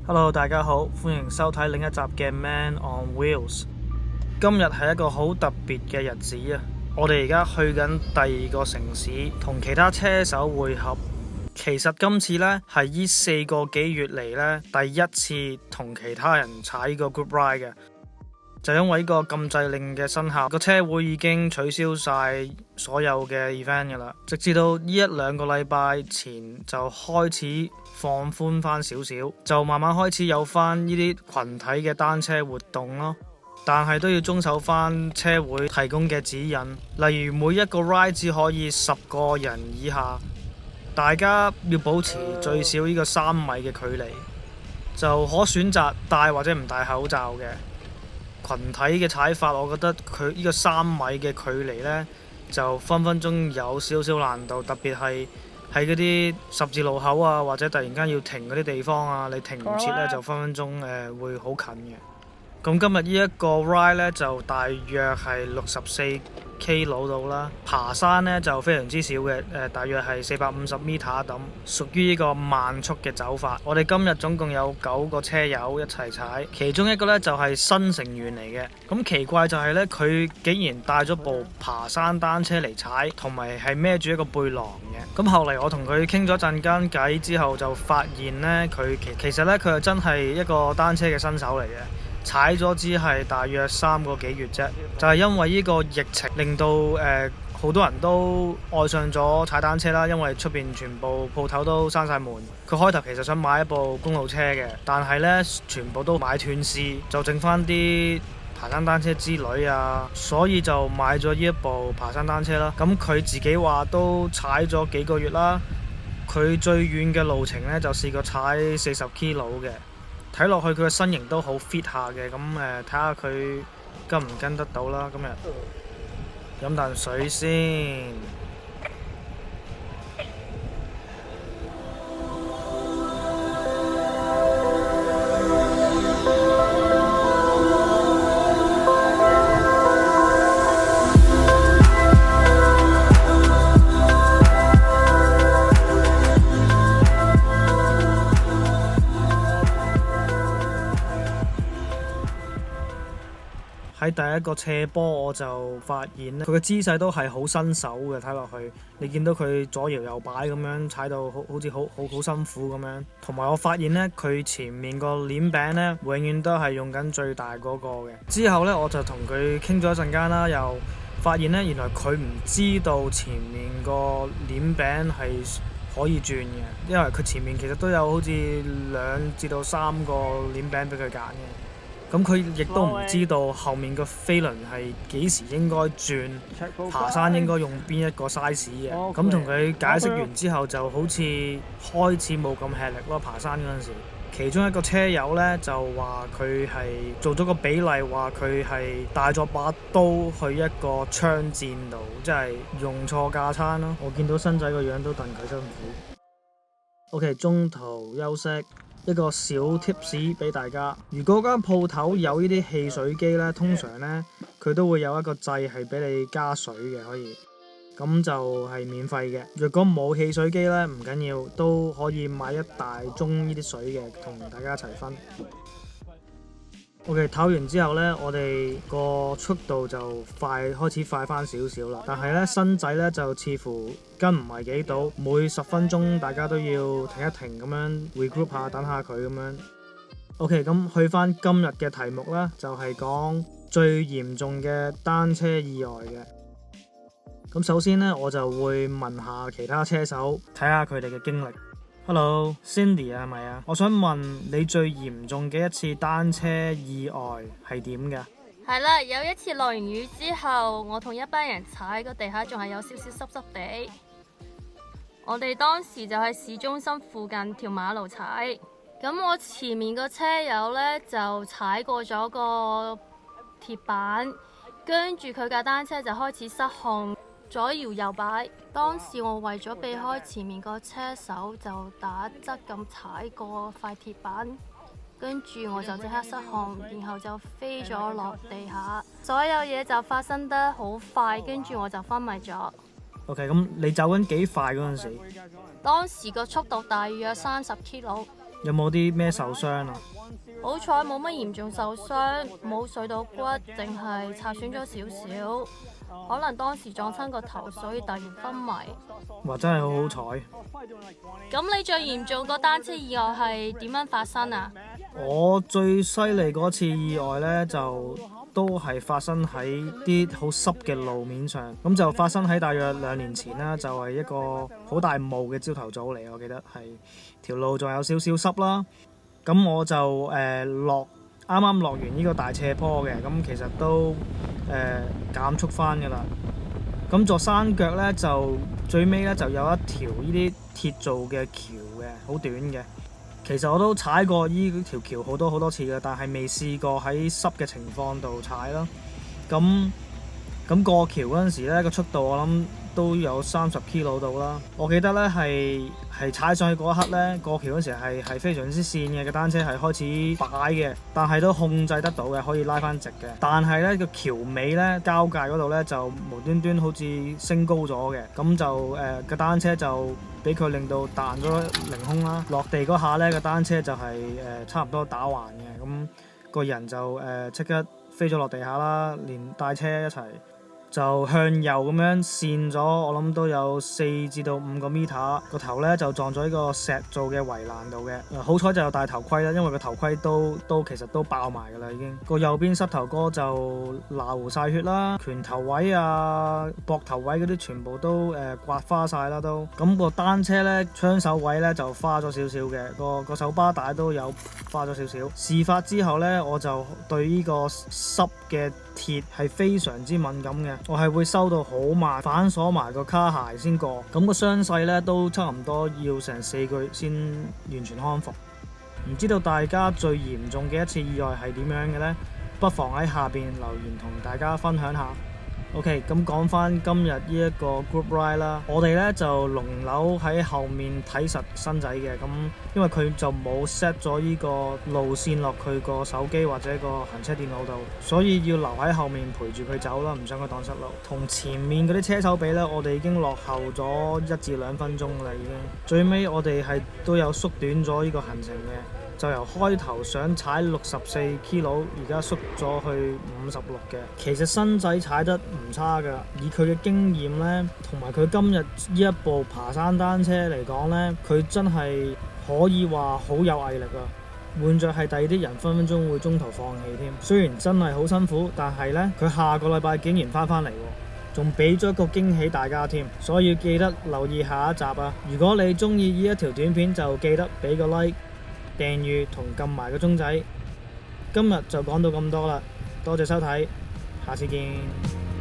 Hello，大家好，歡迎收睇另一集嘅 Man on Wheels。今日係一個好特別嘅日子啊！我哋而家去緊第二個城市，同其他車手會合。其實今次呢係呢4個幾月嚟呢第一次同其他人踩呢個 group ride 嘅，就因為呢個禁制令嘅生效，個車會已經取消晒所有嘅 event 噶啦，直至到呢1-2個禮拜前就開始放寬翻少少，就慢慢開始有翻呢啲群體嘅單車活動咯。但係都要遵守翻車會提供嘅指引，例如每一個 ride 只可以10個人以下，大家要保持最少呢個3米嘅距離，就可選擇戴或者唔戴口罩嘅。群體嘅踩法，我覺得佢呢個3米嘅距離呢，就分分鐘有少少難度，特別係喺嗰啲十字路口啊，或者突然間要停嗰啲地方啊，你停唔切呢，就分分鐘會好近嘅。咁今日呢一個 ride 呢，就大約係64 km 到啦，爬山呢就非常之少嘅，大約係450 meter 咁，屬於呢個慢速嘅走法。我哋今日總共有9個車友一齊踩，其中一個呢就係新成員嚟嘅。咁奇怪就係呢，佢竟然帶咗部爬山單車嚟踩，同埋係孭住一個背囊嘅。咁後嚟我同佢傾咗陣間偈之後，就發現呢，佢其實呢，佢係真係一個單車嘅新手嚟嘅。踩咗只係大約3個幾月啫，就係因為呢個疫情令到好多人都愛上咗踩單車啦，因為出邊全部鋪頭都閂晒門。佢開頭其實想買一部公路車嘅，但係呢全部都買斷市，就剩翻啲爬山單車之類啊，所以就買咗呢一部爬山單車啦。咁佢自己話都踩咗幾個月啦，佢最遠嘅路程呢，就試過踩40 km 嘅。睇落去佢嘅身形都好 fit 下嘅，咁睇下佢跟唔跟得到啦。今日飲啖水先。喺第一個斜坡我就發現咧，佢嘅姿勢都係好新手嘅，睇落去你見到佢左搖右擺咁樣踩到好似好辛苦咁樣。同埋我發現呢，佢前面個鏈柄呢，永遠都係用緊最大嗰個嘅。之後呢，我就同佢傾咗一陣間啦，又發現呢，原來佢唔知道前面個鏈柄係可以轉嘅，因為佢前面其實都有好似2至到3個鏈柄俾佢揀嘅。咁佢亦都唔知道後面個飛輪係幾時應該轉，爬山應該用邊一個 size 嘅。咁同佢解釋完之後，就好似開始冇咁吃力咯。爬山嗰陣時，其中一個車友呢，就話佢係做咗個比例，話佢係帶咗把刀去一個槍戰度，即係用錯架撐咯。我見到新仔個樣都戥佢辛苦。OK， 中途休息。一個小 tips 俾大家，如果間鋪頭有呢啲汽水機呢，通常呢，佢都會有一個掣係俾你加水嘅，可以咁就係免費嘅。若果冇汽水機呢，唔緊要，都可以買一大盅呢啲水嘅，同大家一齊分。OK， 唞完之後呢，我哋個速度就開始快翻少少啦。但係呢，新仔呢就似乎跟唔係幾到，每10分鐘大家都要停一停咁樣 regroup 下，等下佢咁樣。OK， 咁去翻今日嘅題目啦，就係講最嚴重嘅單車意外嘅。咁首先呢，我就會問下其他車手，睇下佢哋嘅經歷。Hello Cindy 啊，係咪啊？我想問你最嚴重嘅一次單車意外係點㗎？係啦，有一次落完雨之後，我同一班人踩個地下仲係有少少濕濕地。我哋當時就喺市中心附近條馬路踩，咁我前面個車友呢，就踩過咗個鐵板，跟住佢架單車就開始失控，左搖右擺。當時我為咗避開前面個車手，就打側咁踩過塊鐵板，跟住我就即刻失控，然後就飛咗落地下。所有嘢就發生得好快，跟住我就昏迷咗。OK， 咁你走緊幾快嗰陣時？當時個速度大約30 km。有冇啲咩受傷啊？好彩冇乜嚴重受傷，冇碎到骨，淨係擦損咗少少。可能當時撞親個頭，所以突然昏迷。哇！真係好好彩。咁你最嚴重個單車意外係點樣發生啊？我最犀利嗰次意外呢，就都係發生喺啲好濕嘅路面上，咁就發生喺大約2年前啦，就係一個好大霧嘅朝頭早嚟，我記得係條路仲有少少濕啦。咁我就啱啱落完呢個大斜坡嘅，咁其實都減速翻㗎啦。咁座山腳呢，就最尾呢，就有一條呢啲鐵做嘅橋嘅，好短嘅。其實我都踩過呢條橋好多次嘅，但係未試過喺濕嘅情況度踩咯。咁過橋嗰陣時呢，個速度我諗都有30 km 到啦。我記得呢係踩上去嗰一刻呢，過橋嗰時係非常之跣嘅，個單車係開始擺嘅，但係都控制得到嘅，可以拉翻直嘅。但係呢個橋尾呢，交界嗰度呢，就無端端好似升高咗嘅，咁就個單車就俾佢令到彈咗凌空啦。落地嗰下呢，個單車就係差唔多打橫嘅，咁個人就即刻飛咗落地下啦，連帶車一齊就向右咁樣跣咗，我諗都有4至到5個 meter， 個頭呢就撞咗呢個石做嘅圍欄度嘅。好彩就有戴頭盔啦，因為個頭盔都其實都爆埋㗎啦已經。個右邊膝頭哥就流曬血啦，拳頭位啊、膊頭位嗰啲全部都刮花晒啦都。咁個單車呢，槍手位呢就花咗少少嘅，個手巴帶都有花咗少少。事發之後呢，我就對呢個濕嘅鐵係非常之敏感嘅，我係會收到好慢，反鎖埋個卡鞋先過。咁個傷勢呢都差唔多要成4個月先完全康復。唔知道大家最嚴重嘅一次意外係點樣嘅呢？不妨喺下邊留言同大家分享下。OK， 咁講翻今日呢一個 group ride 啦，我哋呢就輪流喺後面睇實新仔嘅，咁因為佢就冇 set 咗呢個路線落佢個手機或者個行車電腦度，所以要留喺後面陪住佢走啦，唔想佢蕩失路。同前面嗰啲車手比呢，我哋已經落後咗1至2分鐘啦，已經。最尾我哋係都有縮短咗呢個行程嘅。就由開頭想踩64 km， 而家縮咗去56嘅。其實新仔踩得唔差㗎，以佢嘅經驗呢，同埋佢今日呢一部爬山單車嚟講呢，佢真係可以話好有毅力啊！換著係第二啲人分分鐘會中途放棄添。雖然真係好辛苦，但係呢，佢下個禮拜竟然翻嚟喎，仲俾咗個驚喜大家添。所以記得留意下一集啊！如果你中意呢一條短片，就記得俾個 like、訂閱同撳埋個鐘仔。今日就講到咁多啦，多謝收睇，下次見。